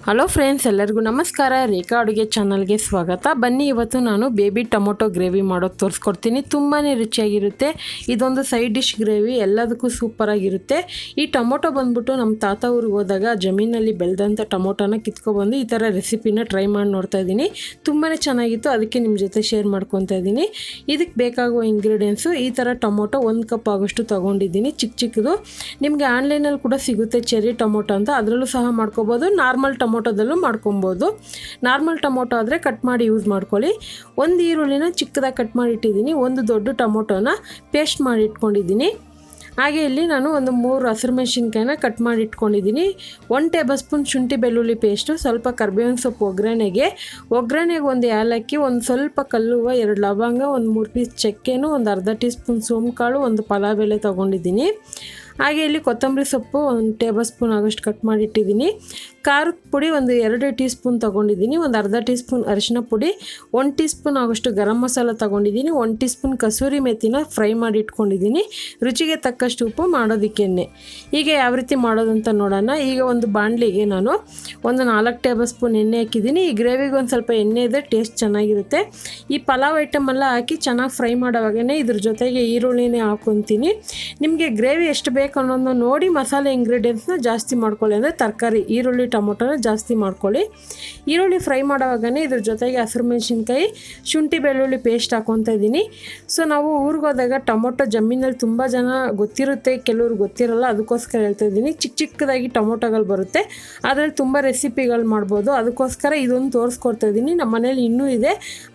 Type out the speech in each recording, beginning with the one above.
Hello friends, ಎಲ್ಲರಿಗೂ ನಮಸ್ಕಾರ. ರೇಖಾ ಅಡುಗೆ ಚಾನಲ್ಗೆ ಸ್ವಾಗತ. ಬನ್ನಿ, ಇವತ್ತು ನಾನು ಬೇಬಿ ಟೊಮೊಟೊ ಗ್ರೇವಿ ಮಾಡೋದು ತೋರಿಸ್ಕೊಡ್ತೀನಿ. ತುಂಬಾ ರುಚಿಯಾಗಿರುತ್ತೆ. ಇದೊಂದು ಸೈಡ್ ಡಿಶ್ ಗ್ರೇವಿ, ಎಲ್ಲದಕ್ಕೂ ಸೂಪರಾಗಿರುತ್ತೆ. ಈ ಟೊಮೊಟೊ ಬಂದ್ಬಿಟ್ಟು ನಮ್ಮ ತಾತ ಊರಿಗೆ ಹೋದಾಗ ಜಮೀನಲ್ಲಿ ಬೆಳೆದಂಥ ಟೊಮೊಟೊನ ಕಿತ್ಕೊಬಂದು ಈ ಥರ ರೆಸಿಪಿನ ಟ್ರೈ ಮಾಡಿ ನೋಡ್ತಾ ಇದ್ದೀನಿ. ತುಂಬಾ ಚೆನ್ನಾಗಿತ್ತು, ಅದಕ್ಕೆ ನಿಮ್ಮ ಜೊತೆ ಶೇರ್ ಮಾಡ್ಕೊತಾ ಇದ್ದೀನಿ. ಇದಕ್ಕೆ ಬೇಕಾಗುವ ಇಂಗ್ರೀಡಿಯೆಂಟ್ಸು ಈ ಥರ ಟೊಮೊಟೊ 1 ಕಪ್ ಆಗೋಷ್ಟು ತೊಗೊಂಡಿದ್ದೀನಿ. ಚಿಕ್ಕದು ನಿಮಗೆ ಆನ್ಲೈನಲ್ಲಿ ಕೂಡ ಸಿಗುತ್ತೆ, ಚೆರಿ ಟೊಮೊಟೊ ಅಂತ. ಅದರಲ್ಲೂ ಸಹ ಮಾಡ್ಕೋಬೋದು, ನಾರ್ಮಲ್ ಟೊಮೊಟೊದಲ್ಲೂ ಮಾಡ್ಕೊಬೋದು. ನಾರ್ಮಲ್ ಟೊಮೊಟೊ ಆದರೆ ಕಟ್ ಮಾಡಿ ಯೂಸ್ ಮಾಡ್ಕೊಳ್ಳಿ. ಒಂದು ಈರುಳ್ಳಿನ ಚಿಕ್ಕದಾಗಿ ಕಟ್ ಮಾಡಿ ಇಟ್ಟಿದ್ದೀನಿ. ಒಂದು ದೊಡ್ಡ ಟೊಮೊಟೊನ ಪೇಸ್ಟ್ ಮಾಡಿ ಇಟ್ಕೊಂಡಿದ್ದೀನಿ. ಹಾಗೆ ಇಲ್ಲಿ ನಾನು ಒಂದು 3 ಹಸಿರು ಮೆಣಸಿನ್ಕಾಯಿನ ಕಟ್ ಮಾಡಿ ಇಟ್ಕೊಂಡಿದ್ದೀನಿ. 1 ಟೇಬಲ್ ಸ್ಪೂನ್ ಶುಂಠಿ ಬೆಳ್ಳುಳ್ಳಿ ಪೇಸ್ಟು, ಸ್ವಲ್ಪ ಕರಿಬೇವಿನ ಸೊಪ್ಪು ಒಗ್ಗರಣೆಗೆ ಒಂದು ಏಲಕ್ಕಿ, ಒಂದು ಸ್ವಲ್ಪ ಕಲ್ಲುವ, 2 ಲವಂಗ, ಒಂದು 3 ಪೀಸ್ ಚಕ್ಕೆನೂ, ಒಂದು ಅರ್ಧ ಟೀ ಸ್ಪೂನ್ ಸೋಂಕಾಳು, ಒಂದು ಪಲಾವ್ ಎಲೆ ತೊಗೊಂಡಿದ್ದೀನಿ. ಹಾಗೆ ಇಲ್ಲಿ ಕೊತ್ತಂಬರಿ ಸೊಪ್ಪು 1 ಟೇಬಲ್ ಸ್ಪೂನ್ ಆಗೋಷ್ಟು ಕಟ್ ಮಾಡಿ ಇಟ್ಟಿದ್ದೀನಿ. ಖಾರದ ಪುಡಿ ಒಂದು 2 ಟೀ ಸ್ಪೂನ್ ತೊಗೊಂಡಿದ್ದೀನಿ. ಒಂದು ಅರ್ಧ ಟೀ ಸ್ಪೂನ್ ಅರಿಶಿನ ಪುಡಿ, 1 ಟೀ ಸ್ಪೂನ್ ಆಗೋಷ್ಟು ಗರಂ ಮಸಾಲ ತೊಗೊಂಡಿದ್ದೀನಿ. 1 ಟೀ ಸ್ಪೂನ್ ಕಸೂರಿ ಮೆಥಿನ ಫ್ರೈ ಮಾಡಿ ಇಟ್ಕೊಂಡಿದ್ದೀನಿ. ರುಚಿಗೆ ತಕ್ಕಷ್ಟು ಉಪ್ಪು, ಮಾಡೋದಕ್ಕೆ ಎಣ್ಣೆ. ಈಗ ಯಾವ ರೀತಿ ಮಾಡೋದಂತ ನೋಡೋಣ. ಈಗ ಒಂದು ಬಾಣಲಿಗೆ ನಾನು ಒಂದು 4 ಟೇಬಲ್ ಸ್ಪೂನ್ ಎಣ್ಣೆ ಹಾಕಿದ್ದೀನಿ. ಈ ಗ್ರೇವಿಗೆ ಒಂದು ಸ್ವಲ್ಪ ಎಣ್ಣೆ ಇದ್ದರೆ ಟೇಸ್ಟ್ ಚೆನ್ನಾಗಿರುತ್ತೆ. ಈ ಪಲಾವ್ ಐಟಮ್ ಎಲ್ಲ ಹಾಕಿ ಚೆನ್ನಾಗಿ ಫ್ರೈ ಮಾಡೋವಾಗೇ ಇದ್ರ ಜೊತೆಗೆ ಈರುಳ್ಳಿನೇ ಹಾಕ್ಕೊತೀನಿ. ನಿಮಗೆ ಗ್ರೇವಿ ಎಷ್ಟು ಬೇಕು ಅನ್ನೋದನ್ನ ನೋಡಿ ಮಸಾಲೆ ಇಂಗ್ರೀಡಿಯೆಂಟ್ಸ್ನ ಜಾಸ್ತಿ ಮಾಡ್ಕೊಳ್ಳಿ. ಅಂದರೆ ತರಕಾರಿ, ಈರುಳ್ಳಿ ಟೊಮೊಟೊನ ಜಾಸ್ತಿ ಮಾಡ್ಕೊಳ್ಳಿ. ಈರುಳ್ಳಿ ಫ್ರೈ ಮಾಡೋವಾಗನೇ ಇದ್ರ ಜೊತೆಗೆ ಹಸಿರು ಮೆಣಸಿನ್ಕಾಯಿ, ಶುಂಠಿ ಬೆಳ್ಳುಳ್ಳಿ ಪೇಸ್ಟ್ ಹಾಕ್ಕೊತಾ ಇದ್ದೀನಿ. ಸೊ ನಾವು ಊರಿಗೆ ಹೋದಾಗ ಟೊಮೊಟೊ ಜಮೀನಲ್ಲಿ ತುಂಬ ಜನ ಗೊತ್ತಿರುತ್ತೆ, ಕೆಲವ್ರು ಗೊತ್ತಿರಲ್ಲ. ಅದಕ್ಕೋಸ್ಕರ ಹೇಳ್ತಾ ಇದ್ದೀನಿ. ಚಿಕ್ಕದಾಗಿ ಟೊಮೊಟೊಗಳು ಬರುತ್ತೆ, ಅದರಲ್ಲಿ ತುಂಬ ರೆಸಿಪಿಗಳು ಮಾಡ್ಬೋದು. ಅದಕ್ಕೋಸ್ಕರ ಇದೊಂದು ತೋರಿಸ್ಕೊಡ್ತಾ ಇದ್ದೀನಿ. ನಮ್ಮ ಮನೇಲಿ ಇನ್ನೂ ಇದೆ.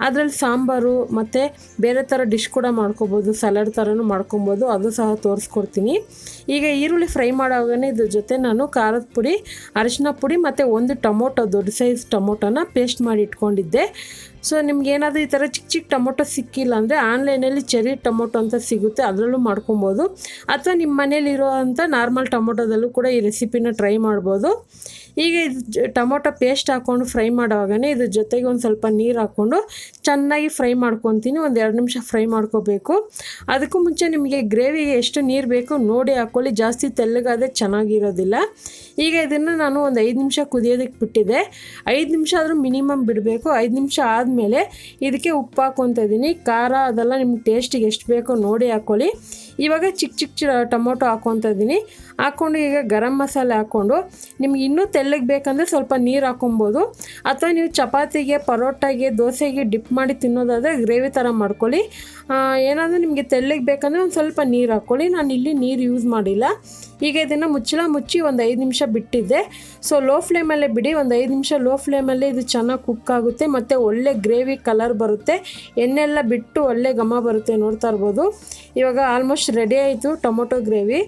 ಅದರಲ್ಲಿ ಸಾಂಬಾರು ಮತ್ತು ಬೇರೆ ಥರ ಡಿಶ್ ಕೂಡ ಮಾಡ್ಕೊಬೋದು, ಸಲಾಡ್ ಥರನೂ ಮಾಡ್ಕೊಬೋದು. ಅದು ಸಹ ತೋರಿಸ್ಕೊಡ್ತೀನಿ. ಈಗ ಈರುಳ್ಳಿ ಫ್ರೈ ಮಾಡೋವಾಗನೇ ಇದ್ರ ಜೊತೆ ನಾನು ಖಾರದ ಪುಡಿ, ಅರಿಶಿನ ಪುಡಿ ಮತ್ತು ಒಂದು ಟೊಮೊಟೊ, ದೊಡ್ಡ ಸೈಜ್ ಟೊಮೊಟೊನ ಪೇಸ್ಟ್ ಮಾಡಿ ಇಟ್ಕೊಂಡಿದ್ದೆ. ಸೊ ನಿಮ್ಗೇನಾದರೂ ಈ ಥರ ಚಿಕ್ಕ ಟೊಮೊಟೊ ಸಿಕ್ಕಿಲ್ಲ ಅಂದರೆ ಆನ್ಲೈನಲ್ಲಿ ಚೆರಿ ಟೊಮೊಟೊ ಅಂತ ಸಿಗುತ್ತೆ, ಅದರಲ್ಲೂ ಮಾಡ್ಕೊಬೋದು. ಅಥವಾ ನಿಮ್ಮ ಮನೇಲಿರೋ ಅಂಥ ನಾರ್ಮಲ್ ಟೊಮೊಟೊದಲ್ಲೂ ಕೂಡ ಈ ರೆಸಿಪಿನ ಟ್ರೈ ಮಾಡ್ಬೋದು. ಈಗ ಇದು ಟೊಮೊಟೊ ಪೇಸ್ಟ್ ಹಾಕ್ಕೊಂಡು ಫ್ರೈ ಮಾಡೋವಾಗನೇ ಇದ್ರ ಜೊತೆಗೆ ಒಂದು ಸ್ವಲ್ಪ ನೀರು ಹಾಕ್ಕೊಂಡು ಚೆನ್ನಾಗಿ ಫ್ರೈ ಮಾಡ್ಕೊತೀನಿ. ಒಂದು 2 ನಿಮಿಷ ಫ್ರೈ ಮಾಡ್ಕೋಬೇಕು. ಅದಕ್ಕೂ ಮುಂಚೆ ನಿಮಗೆ ಗ್ರೇವಿಗೆ ಎಷ್ಟು ನೀರು ಬೇಕು ನೋಡಿ ಹಾಕ್ಕೊಳ್ಳಿ, ಜಾಸ್ತಿ ತೆಳ್ಳಗಾದರೆ ಚೆನ್ನಾಗಿರೋದಿಲ್ಲ. ಈಗ ಇದನ್ನು ನಾನು ಒಂದು 5 ನಿಮಿಷ ಕುದಿಯೋದಕ್ಕೆ ಬಿಟ್ಟಿದ್ದೆ. 5 ನಿಮಿಷ ಆದರೂ ಮಿನಿಮಮ್ ಬಿಡಬೇಕು. 5 ನಿಮಿಷ ಆದಮೇಲೆ ಇದಕ್ಕೆ ಉಪ್ಪು ಹಾಕ್ಕೊತಾ ಇದ್ದೀನಿ. ಖಾರ ಅದೆಲ್ಲ ನಿಮ್ಗೆ ಟೇಸ್ಟಿಗೆ ಎಷ್ಟು ಬೇಕೋ ನೋಡಿ ಹಾಕ್ಕೊಳ್ಳಿ. ಇವಾಗ ಚಿಕ್ಕ ಟೊಮೊಟೊ ಹಾಕ್ಕೊತಾ ಇದ್ದೀನಿ. ಹಾಕ್ಕೊಂಡು ಈಗ ಗರಂ ಮಸಾಲೆ ಹಾಕ್ಕೊಂಡು, ನಿಮ್ಗೆ ಇನ್ನೂ ತೆಳ್ಳಗೆ ಬೇಕಂದರೆ ಸ್ವಲ್ಪ ನೀರು ಹಾಕ್ಕೊಬೋದು. ಅಥವಾ ನೀವು ಚಪಾತಿಗೆ, ಪರೋಟಾಗೆ, ದೋಸೆಗೆ ಡಿಪ್ ಮಾಡಿ ತಿನ್ನೋದಾದರೆ ಗ್ರೇವಿ ಥರ ಮಾಡ್ಕೊಳ್ಳಿ. ಏನಾದರೂ ನಿಮಗೆ ತೆಳ್ಳಗೆ ಬೇಕಂದರೆ ಒಂದು ಸ್ವಲ್ಪ ನೀರು ಹಾಕ್ಕೊಳ್ಳಿ. ನಾನು ಇಲ್ಲಿ ನೀರು ಯೂಸ್ ಮಾಡಿಲ್ಲ. ಈಗ ಇದನ್ನು ಮುಚ್ಚಿ ಒಂದು 5 ನಿಮಿಷ ಬಿಟ್ಟಿದ್ದೆ. ಸೊ ಲೋ ಫ್ಲೇಮಲ್ಲೇ ಬಿಡಿ. ಒಂದು 5 ನಿಮಿಷ ಲೋ ಫ್ಲೇಮಲ್ಲೇ ಇದು ಚೆನ್ನಾಗಿ ಕುಕ್ ಆಗುತ್ತೆ ಮತ್ತು ಒಳ್ಳೆ ಗ್ರೇವಿ ಕಲರ್ ಬರುತ್ತೆ. ಎಣ್ಣೆಲ್ಲ ಬಿಟ್ಟು ಒಳ್ಳೆ ಘಮ ಬರುತ್ತೆ, ನೋಡ್ತಾ ಇರ್ಬೋದು. ಇವಾಗ ಆಲ್ಮೋಸ್ಟ್ ರೆಡಿ ಆಯಿತು ಟೊಮೊಟೊ ಗ್ರೇವಿ.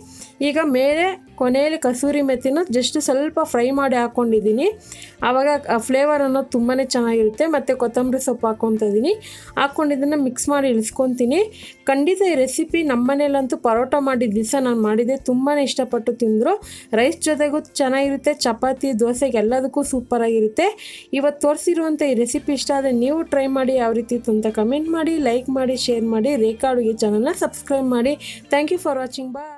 ಈಗ ಮೇಲೆ ಕೊನೆಯಲ್ಲಿ ಕಸೂರಿ ಮೆಥಿನ ಜಸ್ಟ್ ಸ್ವಲ್ಪ ಫ್ರೈ ಮಾಡಿ ಹಾಕ್ಕೊಂಡಿದ್ದೀನಿ. ಆವಾಗ ಫ್ಲೇವರ್ ಅನ್ನೋದು ತುಂಬಾ ಚೆನ್ನಾಗಿರುತ್ತೆ. ಮತ್ತು ಕೊತ್ತಂಬರಿ ಸೊಪ್ಪು ಹಾಕ್ಕೊತಾ ಇದ್ದೀನಿ. ಹಾಕ್ಕೊಂಡಿದ್ದನ್ನು ಮಿಕ್ಸ್ ಮಾಡಿ ಇಳಿಸ್ಕೊತೀನಿ. ಖಂಡಿತ ಈ ರೆಸಿಪಿ ನಮ್ಮ ಮನೇಲಂತೂ ಪರೋಟ ಮಾಡಿದ ದಿವಸ ನಾನು ಮಾಡಿದ್ದೆ, ತುಂಬಾ ಇಷ್ಟಪಟ್ಟು ತಿಂದರು. ರೈಸ್ ಜೊತೆಗೂ ಚೆನ್ನಾಗಿರುತ್ತೆ, ಚಪಾತಿ, ದೋಸೆಗೆ ಎಲ್ಲದಕ್ಕೂ ಸೂಪರಾಗಿರುತ್ತೆ. ಇವತ್ತು ತೋರಿಸಿರುವಂಥ ಈ ರೆಸಿಪಿ ಇಷ್ಟ ಆದರೆ ನೀವು ಟ್ರೈ ಮಾಡಿ. ಯಾವ ರೀತಿ ಇತ್ತು ಅಂತ ಕಮೆಂಟ್ ಮಾಡಿ, ಲೈಕ್ ಮಾಡಿ, ಶೇರ್ ಮಾಡಿ. ರೇಖಾ ಅಡುಗೆ ಚಾನಲ್ನ ಸಬ್ಸ್ಕ್ರೈಬ್ ಮಾಡಿ. Thank you for watching. Bye.